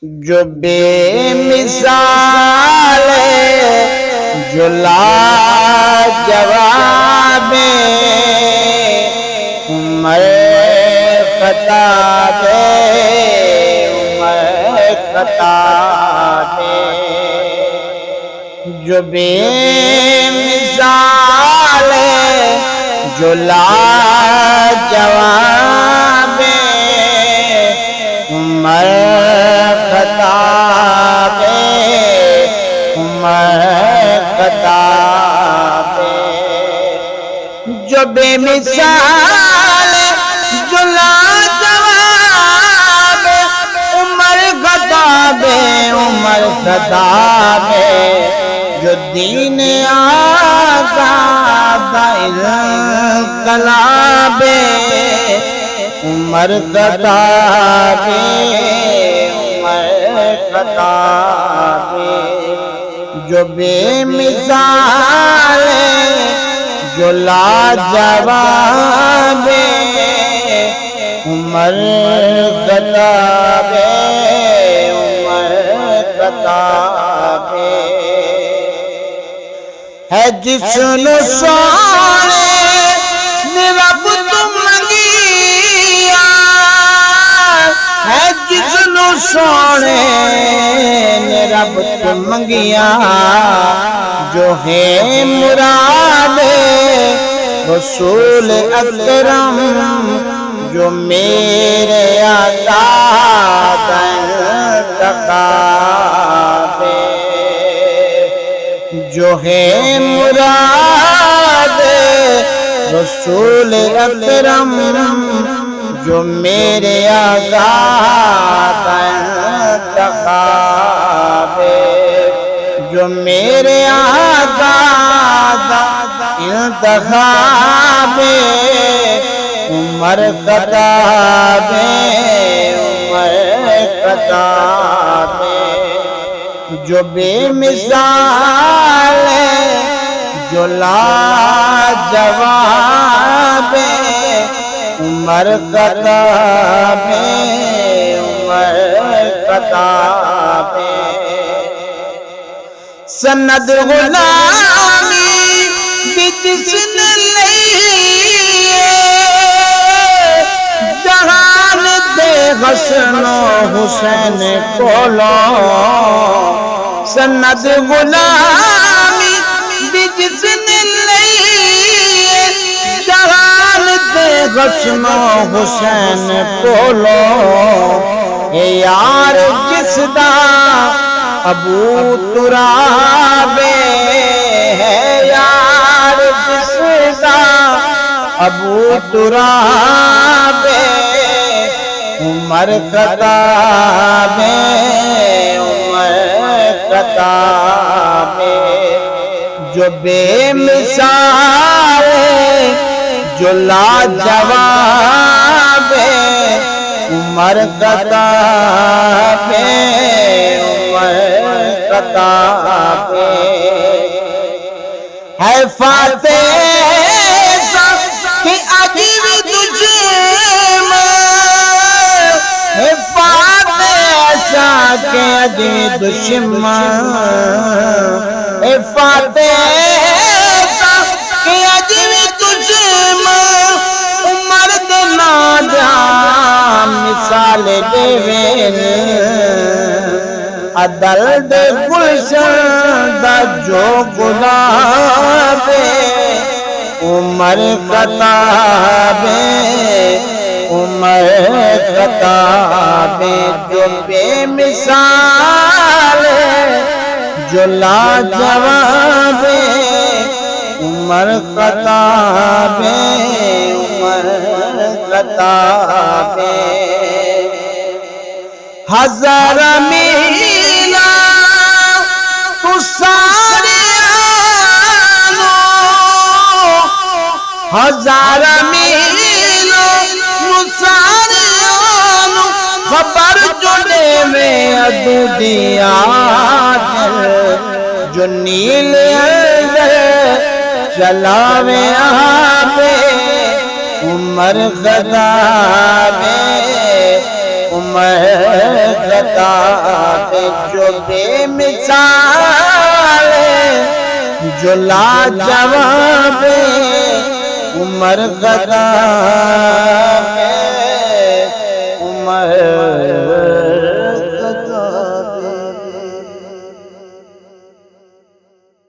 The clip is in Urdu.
جو بے مثال جو لاجواب عمر خطاب عمر خطاب جو بے مثال جو لاجواب عمر خطاب عمر خطاب جو بے مثال جو لاجواب عمر خطاب عمر خطاب جو دین آزاد انقلاب عمر خطاب عمر خطاب جو بے مثال جو لاجواب عمر خطاب عمر خطاب ہے جس نے سونے نے رب تم منگیا ہے جس نے سونے نے رب تم منگیا جو ہے مراد رسول اکرم جو میرے آقا انتخاب جو ہے مراد رسول اکرم جو میرے آقا انتخاب جو میرے آقا انتخاب عمر خطاب عمر خطاب جو بے مثال جو لاجواب عمر خطاب عمر خطاب سند غلامی بھی جس نے لئیے جہان دے حسن و حسین کولو سند غلامی بھی جس نے لئیے جہان دے حسن و حسین کولو اے یار جس دا ابو تراب ہے یار جس دا ابو تراب عمر خطاب عمر خطاب جو بے مثال جو لاجواب عمر خطاب عمر خطاب ہے فاتح کہ عجیب دشمن ہے فاتح کہ عجیب دشمن ہے فاتح کہ عجیب دشمن عمر دے نادان مثال دیوین عدل دے گلشن دا جو گلاب عمر خطاب عمر خطاب جو بے مثال جو لاجواب عمر خطاب عمر خطاب ہزار میلا تو ساریانو ہزار میلا تو ساریانو خبر جو لے میں ادو دیا جو نیل چلاوے آبے عمر خطاب عمر غدا ہے جو بے مثال ہے، جو لاجواب عمر غدا ہے عمر